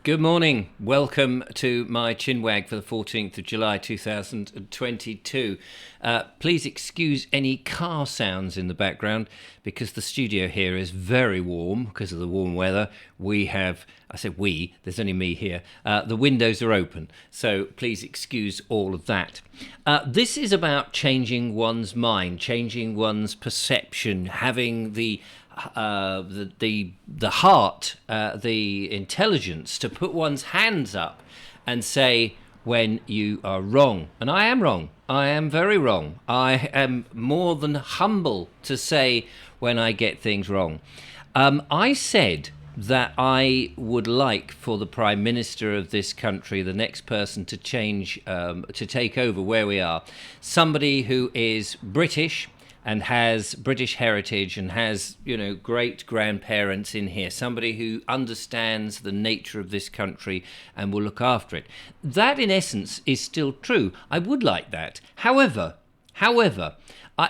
Good morning. Welcome to my chinwag for the 14th of July 2022. Please excuse any car sounds in the background because the studio here is very warm because of the warm weather. There's only me here. The windows are open, so please excuse all of that. This is about changing one's mind, changing one's perception, having the heart, the intelligence to put one's hands up and say when you are wrong. And I am wrong. I am very wrong. I am more than humble to say when I get things wrong. I said that I would like for the Prime Minister of this country, the next person to change, to take over where we are, somebody who is British and has British heritage and has, great grandparents in here, somebody who understands the nature of this country and will look after it. That, in essence, is still true. I would like that. However,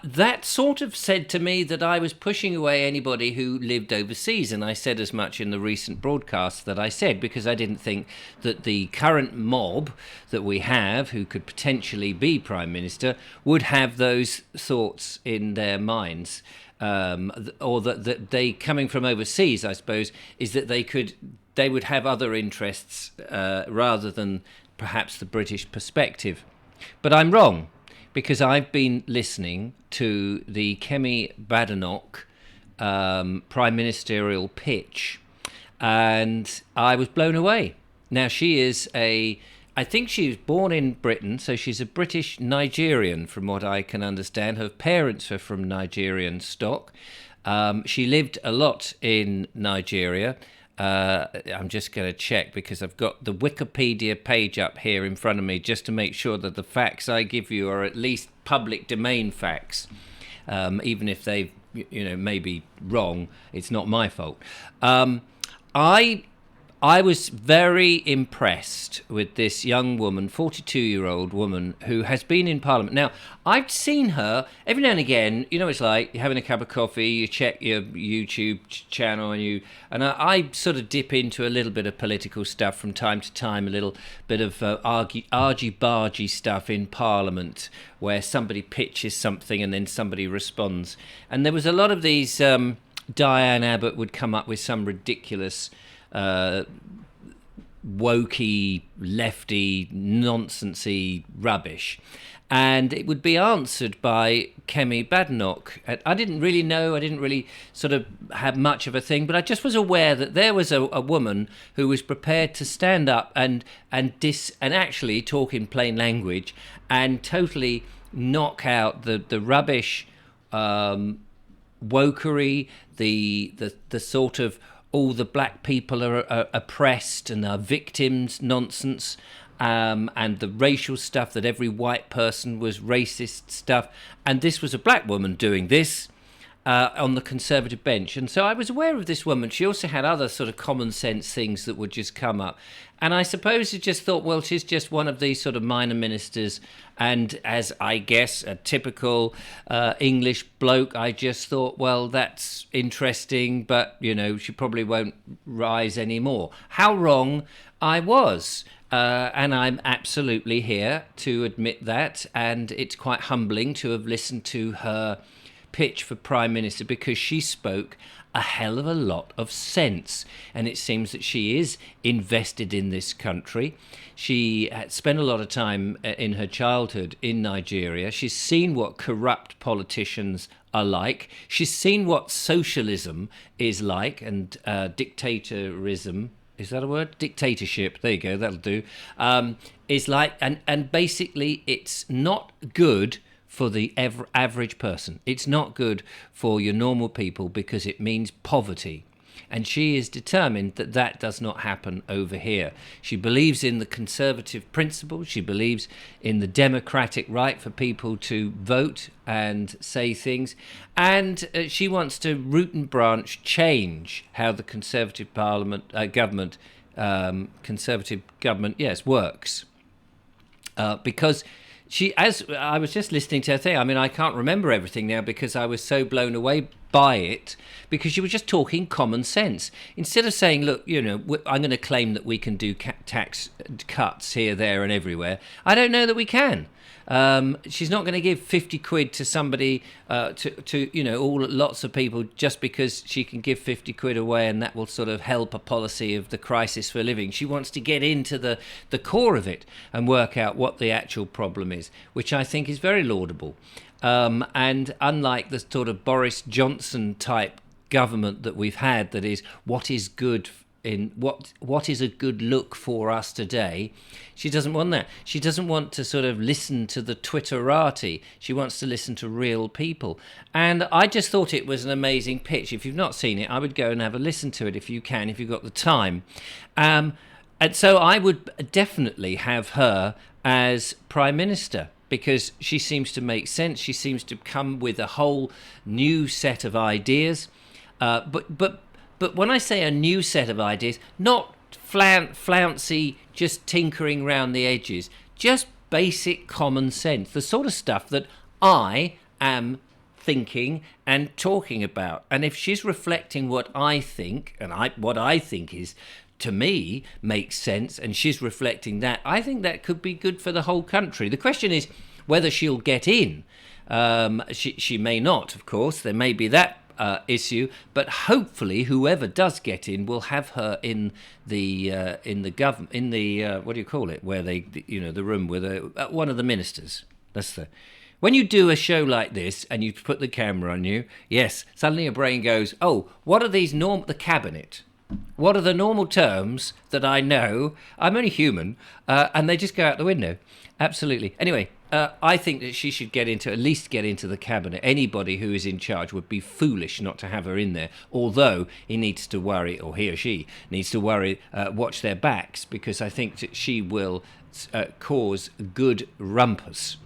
that sort of said to me that I was pushing away anybody who lived overseas, and I said as much in the recent broadcast that I said, because I didn't think that the current mob that we have, who could potentially be Prime Minister, would have those thoughts in their minds, or that they, coming from overseas, I suppose, is that they would have other interests rather than perhaps the British perspective. But I'm wrong, because I've been listening to the Kemi Badenoch prime ministerial pitch, and I was blown away. Now, I think she was born in Britain, so she's a British Nigerian, from what I can understand. Her parents are from Nigerian stock. She lived a lot in Nigeria. I'm just going to check because I've got the Wikipedia page up here in front of me just to make sure that the facts I give you are at least public domain facts. Even if they, may be wrong, it's not my fault. I was very impressed with this young woman, 42-year-old woman, who has been in Parliament. Now, I've seen her every now and again. It's like you're having a cup of coffee, you check your YouTube channel, and I sort of dip into a little bit of political stuff from time to time, a little bit of argy-bargy stuff in Parliament, where somebody pitches something and then somebody responds. And there was a lot of these. Diane Abbott would come up with some ridiculous wokey, lefty, nonsensy rubbish, and it would be answered by Kemi Badenoch. I didn't really sort of have much of a thing, but I just was aware that there was a woman who was prepared to stand up and actually talk in plain language and totally knock out the rubbish, wokery, the sort of all the black people are oppressed and are victims nonsense, and the racial stuff, that every white person was racist stuff. And this was a black woman doing this on the Conservative bench. And so I was aware of this woman. She also had other sort of common sense things that would just come up. And I suppose I just thought, well, she's just one of these sort of minor ministers. And as I guess a typical English bloke, I just thought, well, that's interesting, but, she probably won't rise anymore. How wrong I was. And I'm absolutely here to admit that. And it's quite humbling to have listened to her pitch for Prime Minister, because she spoke a hell of a lot of sense, and it seems that she is invested in this country. She had spent a lot of time in her childhood in Nigeria. She's seen what corrupt politicians are like. She's seen what socialism is like, and dictatorism. Is that a word? Dictatorship. There you go. That'll do. Is like, and basically, it's not good for the average person. It's not good for your normal people because it means poverty. And she is determined that that does not happen over here. She believes in the conservative principles. She believes in the democratic right for people to vote and say things. And she wants to root and branch change how the Conservative Conservative government, yes, works. Because as I was just listening to her thing, I mean, I can't remember everything now because I was so blown away by it, because she was just talking common sense. Instead of saying, look, I'm going to claim that we can do tax cuts here, there and everywhere. I don't know that we can. She's not going to give 50 quid to somebody, lots of people, just because she can give 50 quid away and that will sort of help a policy of the crisis for living. She wants to get into the core of it and work out what the actual problem is, which I think is very laudable. And unlike the sort of Boris Johnson type government that we've had, that is what is good in what is a good look for us today, she doesn't want that. She doesn't want to sort of listen to the Twitterati. She wants to listen to real people. And I just thought it was an amazing pitch. If you've not seen it, I would go and have a listen to it if you can, if you've got the time. And so I would definitely have her as Prime Minister, because she seems to make sense. She seems to come with a whole new set of ideas. But when I say a new set of ideas, not flouncy, just tinkering around the edges, just basic common sense, the sort of stuff that I am thinking and talking about. And if she's reflecting what I think, and what I think is, to me, makes sense, and she's reflecting that, I think that could be good for the whole country. The question is whether she'll get in. She may not, of course. There may be that issue, but hopefully whoever does get in will have her in the government, in the what do you call it, where they, the room with one of the ministers. When you do a show like this and you put the camera on you, yes, suddenly your brain goes, oh, what are these the cabinet? What are the normal terms that I know? I'm only human, and they just go out the window. Absolutely. Anyway, I think that she should at least get into the cabinet. Anybody who is in charge would be foolish not to have her in there, although he needs to worry, or he or she needs to worry, watch their backs, because I think that she will cause good rumpus.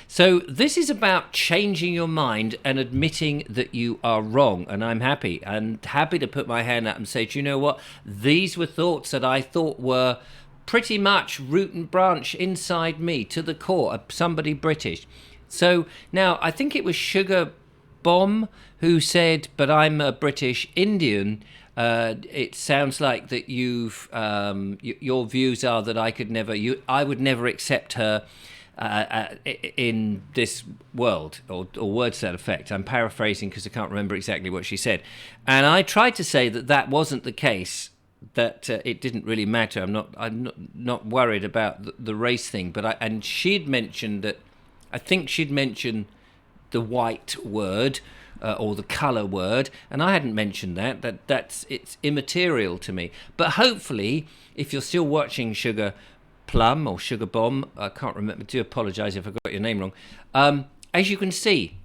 So this is about changing your mind and admitting that you are wrong, and I'm happy to put my hand up and say, do you know what? These were thoughts that I thought were pretty much root and branch inside me to the core, somebody British. So now I think it was Sugar Bomb who said, but I'm a British Indian. It sounds like that your views are that I would never accept her in this world, or words to that effect. I'm paraphrasing because I can't remember exactly what she said. And I tried to say that wasn't the case, that it didn't really matter. I'm not worried about the race thing. And she'd mentioned that, I think she'd mentioned the white word or the colour word, and I hadn't mentioned it's immaterial to me. But hopefully, if you're still watching Sugar Plum or Sugar Bomb, I can't remember, do apologise if I got your name wrong. As you can see,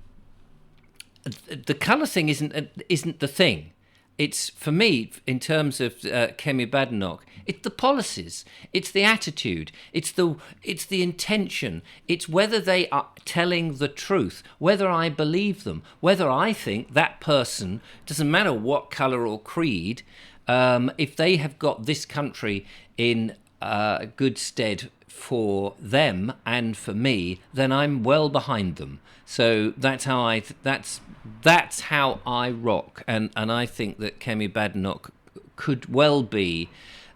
the colour thing isn't the thing. It's, for me, in terms of Kemi Badenoch, it's the policies, it's the attitude, it's the intention, it's whether they are telling the truth, whether I believe them, whether I think that person, doesn't matter what colour or creed, if they have got this country in good stead for them and for me, then I'm well behind them. So that's how I rock, and I think that Kemi Badenoch could well be,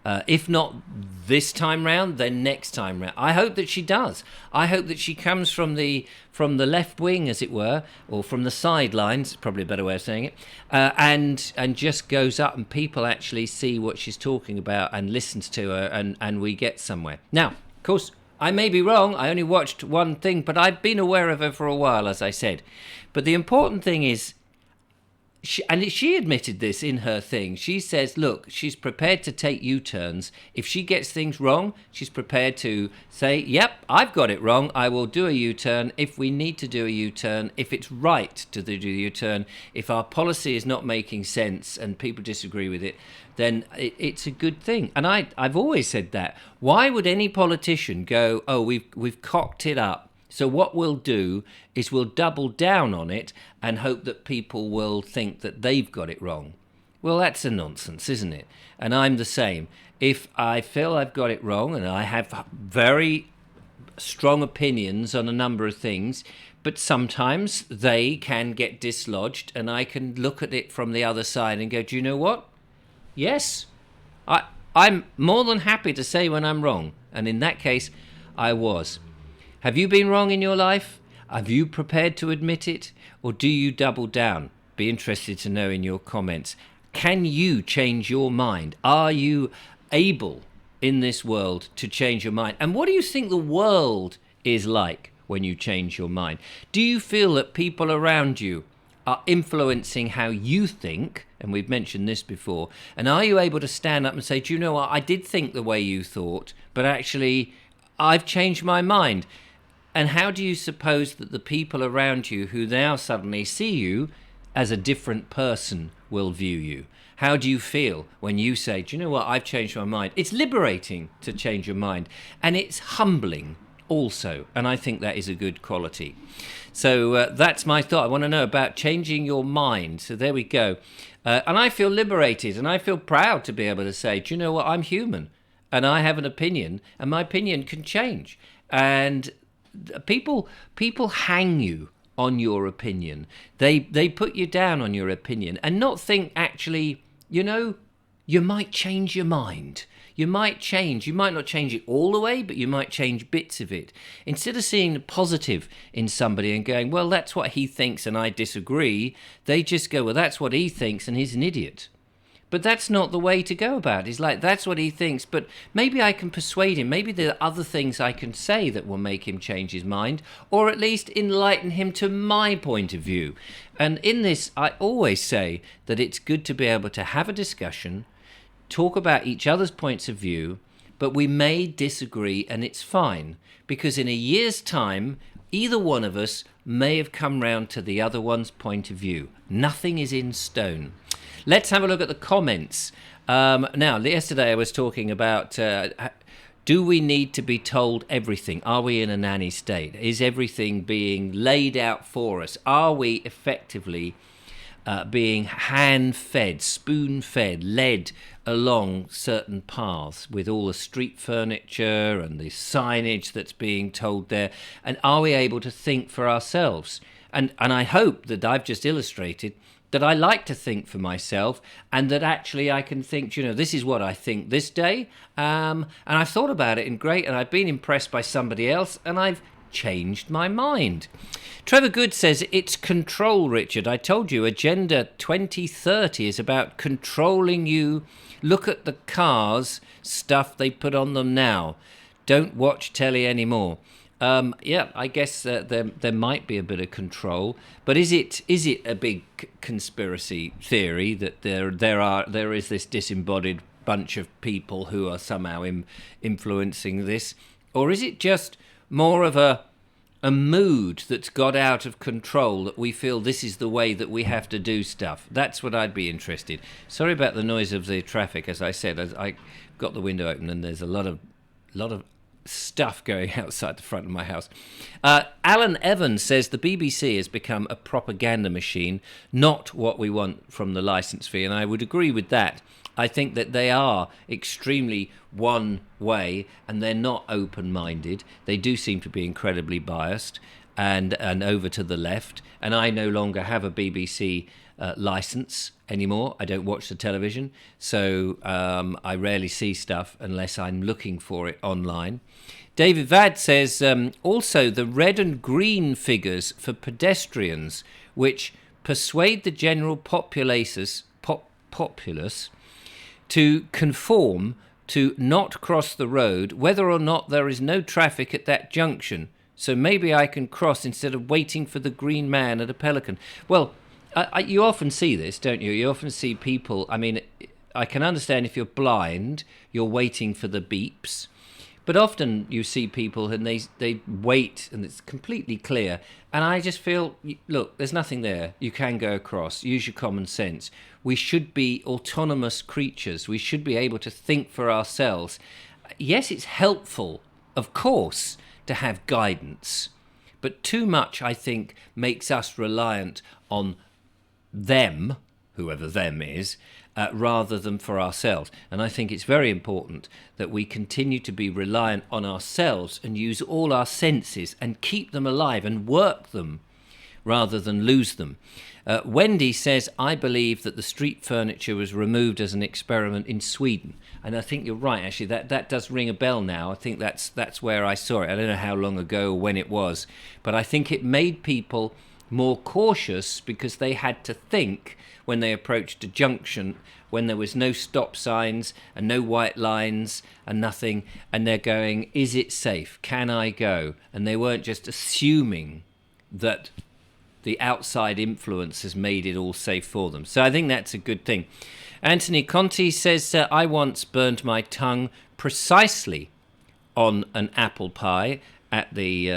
if not this time round, then next time round. I hope that she does. I hope that she comes from the left wing, as it were, or from the sidelines, probably a better way of saying it, and just goes up and people actually see what she's talking about and listens to her, and we get somewhere. Now, of course, I may be wrong. I only watched one thing, but I've been aware of her for a while, as I said. But the important thing is, she admitted this in her thing. She says, look, she's prepared to take U-turns. If she gets things wrong, she's prepared to say, yep, I've got it wrong. I will do a U-turn if we need to do a U-turn, if it's right to do a U-turn. If our policy is not making sense and people disagree with it, then it's a good thing. And I've always said that. Why would any politician go, oh, we've cocked it up, so what we'll do is we'll double down on it and hope that people will think that they've got it wrong? Well, that's a nonsense, isn't it? And I'm the same. If I feel I've got it wrong, and I have very strong opinions on a number of things, but sometimes they can get dislodged, and I can look at it from the other side and go, do you know what? Yes, I'm more than happy to say when I'm wrong. And in that case, I was. Have you been wrong in your life? Have you prepared to admit it? Or do you double down? Be interested to know in your comments. Can you change your mind? Are you able in this world to change your mind? And what do you think the world is like when you change your mind? Do you feel that people around you are influencing how you think? And we've mentioned this before. And are you able to stand up and say, do you know what? I did think the way you thought, but actually I've changed my mind. And how do you suppose that the people around you who now suddenly see you as a different person will view you? How do you feel when you say, do you know what, I've changed my mind? It's liberating to change your mind, and it's humbling also, and I think that is a good quality. So that's my thought. I want to know about changing your mind. So there we go. And I feel liberated, and I feel proud to be able to say, do you know what, I'm human, and I have an opinion, and my opinion can change. And people hang you on your opinion. They put you down on your opinion and not think, actually, you know, you might change your mind. You might change. You might not change it all the way, but you might change bits of it. Instead of seeing the positive in somebody and going, well, that's what he thinks and I disagree, they just go, well, that's what he thinks and he's an idiot. But that's not the way to go about it. It's like, that's what he thinks, but maybe I can persuade him. Maybe there are other things I can say that will make him change his mind, or at least enlighten him to my point of view. And in this, I always say that it's good to be able to have a discussion, talk about each other's points of view, but we may disagree, and it's fine, because in a year's time, either one of us may have come round to the other one's point of view. Nothing is in stone. Let's have a look at the comments. Now, yesterday I was talking about, do we need to be told everything? Are we in a nanny state? Is everything being laid out for us? Are we effectively being hand-fed, spoon-fed, led along certain paths with all the street furniture and the signage that's being told there? And are we able to think for ourselves? And I hope that I've just illustrated that I like to think for myself, and that actually I can think, you know, this is what I think this day, and I've thought about it, and great, and I've been impressed by somebody else, and I've changed my mind. Trevor Good says, it's control, Richard. I told you, Agenda 2030 is about controlling you. Look at the cars, stuff they put on them now. Don't watch telly anymore. Yeah, I guess there might be a bit of control, but is it a big conspiracy theory that there is this disembodied bunch of people who are somehow influencing this, or is it just more of a mood that's got out of control, that we feel this is the way that we have to do stuff? That's what I'd be interested. Sorry about the noise of the traffic. As I said, as I got the window open, and there's a lot of stuff going outside the front of my house. Alan Evans says the BBC has become a propaganda machine, not what we want from the licence fee, and I would agree with that. I think that they are extremely one way, and they're not open-minded. They do seem to be incredibly biased and over to the left, and I no longer have a BBC licence anymore. I don't watch the television, so I rarely see stuff unless I'm looking for it online. David Vad says, also the red and green figures for pedestrians, which persuade the general populace to conform to not cross the road, whether or not there is no traffic at that junction. So maybe I can cross instead of waiting for the green man at a pelican. Well, you often see this, don't you? You often see people, I mean, I can understand if you're blind, you're waiting for the beeps. But often you see people and they wait and it's completely clear. And I just feel, look, there's nothing there. You can go across. Use your common sense. We should be autonomous creatures. We should be able to think for ourselves. Yes, it's helpful, of course, to have guidance. But too much, I think, makes us reliant on them, whoever them is, rather than for ourselves. And I think it's very important that we continue to be reliant on ourselves and use all our senses and keep them alive and work them rather than lose them. Wendy says, I believe that the street furniture was removed as an experiment in Sweden. And I think you're right, actually. That does ring a bell now. I think that's where I saw it. I don't know how long ago or when it was. But I think it made people more cautious because they had to think when they approached a junction when there was no stop signs and no white lines and nothing. And they're going, is it safe? Can I go? And they weren't just assuming that the outside influence has made it all safe for them. So I think that's a good thing. Anthony Conti says, I once burned my tongue precisely on an apple pie at the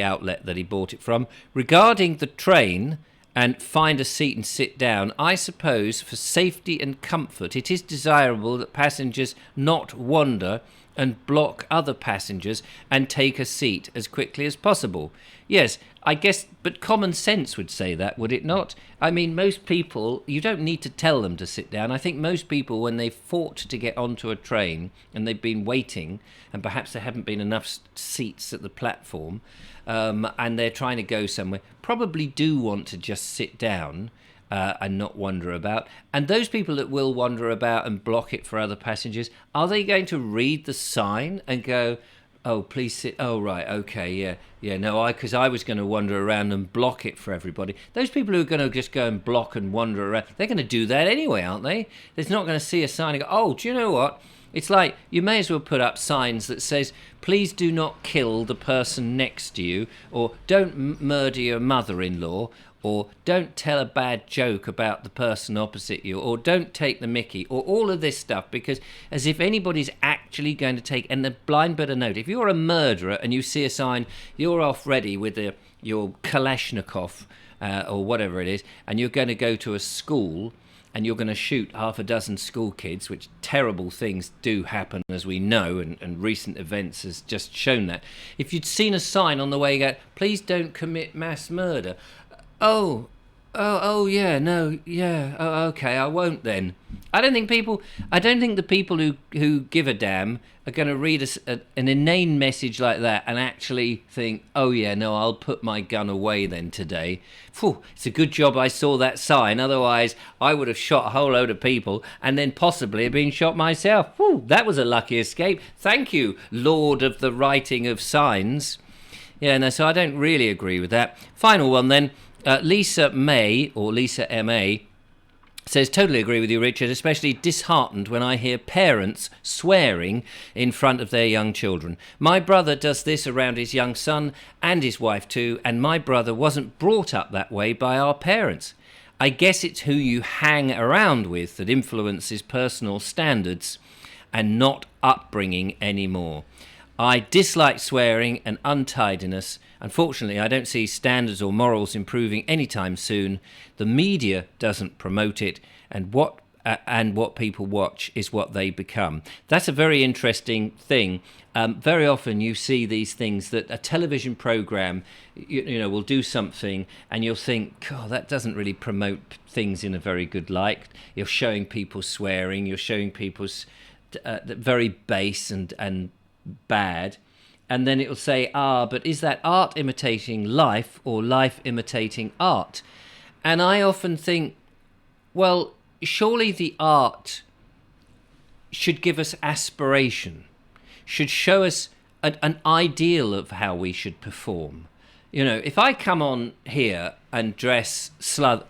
outlet that he bought it from. Regarding the train and find a seat and sit down, I suppose for safety and comfort it is desirable that passengers not wander and block other passengers and take a seat as quickly as possible. Yes, I guess, but common sense would say that, would it not? I mean, most people, you don't need to tell them to sit down. I think most people, when they've fought to get onto a train and they've been waiting, and perhaps there haven't been enough seats at the platform, and they're trying to go somewhere, probably do want to just sit down and not wander about. And those people that will wander about and block it for other passengers, are they going to read the sign and go, oh, please sit, oh, right, okay, yeah, no, because I was going to wander around and block it for everybody. Those people who are going to just go and block and wander around, they're going to do that anyway, aren't they? They're not going to see a sign and go, oh, do you know what? It's like you may as well put up signs that says, please do not kill the person next to you, or don't murder your mother-in-law, or don't tell a bad joke about the person opposite you, or don't take the mickey, or all of this stuff, because as if anybody's actually going to take, and the blind better note, if you're a murderer and you see a sign, you're off ready with your Kalashnikov, or whatever it is, and you're going to go to a school, and you're going to shoot half a dozen school kids, which terrible things do happen, as we know, and recent events has just shown that. If you'd seen a sign on the way, you go, please don't commit mass murder. Oh, yeah, no, yeah, okay, I won't then. I don't think the people who give a damn are going to read an inane message like that and actually think, oh yeah, no, I'll put my gun away then today. Phew, it's a good job I saw that sign, otherwise I would have shot a whole load of people and then possibly have been shot myself. Phew, that was a lucky escape. Thank you, Lord of the writing of signs. Yeah, no, so I don't really agree with that. Final one then. Lisa May, or Lisa M.A., says, totally agree with you, Richard, especially disheartened when I hear parents swearing in front of their young children. My brother does this around his young son and his wife too, and my brother wasn't brought up that way by our parents. I guess it's who you hang around with that influences personal standards and not upbringing anymore. I dislike swearing and untidiness. Unfortunately, I don't see standards or morals improving anytime soon. The media doesn't promote it, and what people watch is what they become. That's a very interesting thing. Very often you see these things that a television program, you know, will do something, and you'll think, oh, that doesn't really promote things in a very good light. You're showing people swearing. You're showing people's very base and bad, and then it'll say, but is that art imitating life or life imitating art? And I often think, well, surely the art should give us aspiration, should show us an ideal of how we should perform. You know, if I come on here and dress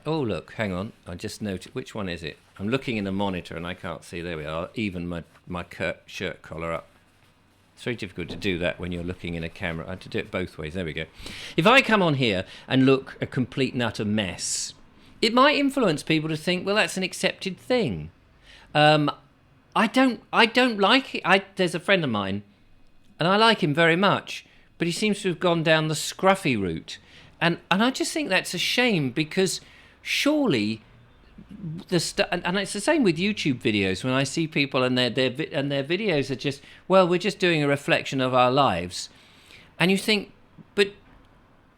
oh look, hang on, I just noticed, which one is it? I'm looking in the monitor and I can't see. There we are. Even my shirt collar up. It's very difficult to do that when you're looking in a camera. I have to do it both ways. There we go. If I come on here and look a complete and utter mess, it might influence people to think, well, that's an accepted thing. I don't like it. There's a friend of mine, and I like him very much, but he seems to have gone down the scruffy route. And I just think that's a shame, because surely and it's the same with YouTube videos. When I see people and their videos are just, well, we're just doing a reflection of our lives, and you think, but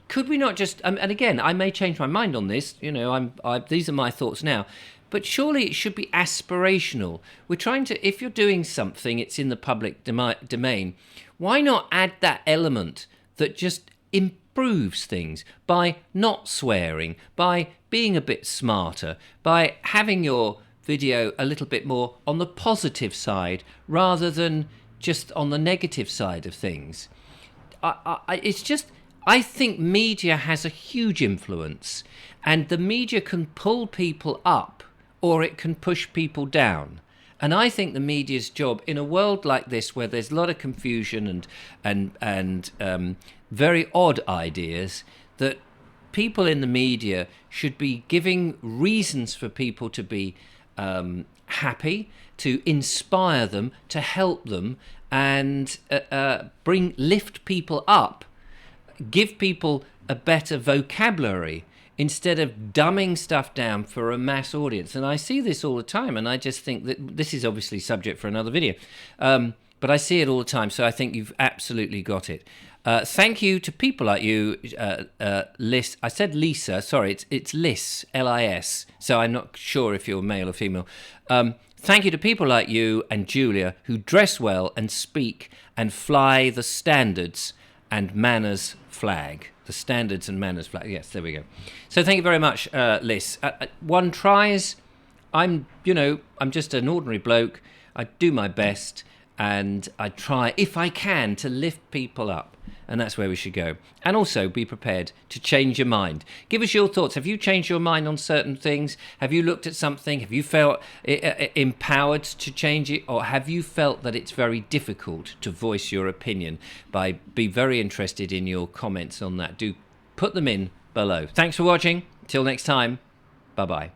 could we not just? And again, I may change my mind on this. You know, these are my thoughts now, but surely it should be aspirational. We're trying to, if you're doing something, it's in the public domain, why not add that element that just improves things by not swearing, by being a bit smarter, by having your video a little bit more on the positive side rather than just on the negative side of things. I think media has a huge influence, and the media can pull people up or it can push people down. And I think the media's job in a world like this, where there's a lot of confusion and very odd ideas, that people in the media should be giving reasons for people to be happy, to inspire them, to help them, and lift people up, give people a better vocabulary instead of dumbing stuff down for a mass audience. And I see this all the time, and I just think that this is obviously subject for another video, but I see it all the time, so I think you've absolutely got it. Thank you to people like you, Liz. I said Lisa, sorry, it's Liz, L-I-S, so I'm not sure if you're male or female. Thank you to people like you and Julia, who dress well and speak and fly the standards and manners flag. The standards and manners flag. Yes, there we go. So thank you very much, Liz. One tries. I'm just an ordinary bloke. I do my best, and I try, if I can, to lift people up. And that's where we should go. And also be prepared to change your mind. Give us your thoughts. Have you changed your mind on certain things? Have you looked at something? Have you felt empowered to change it? Or have you felt that it's very difficult to voice your opinion? Be very interested in your comments on that. Do put them in below. Thanks for watching. Till next time. Bye-bye.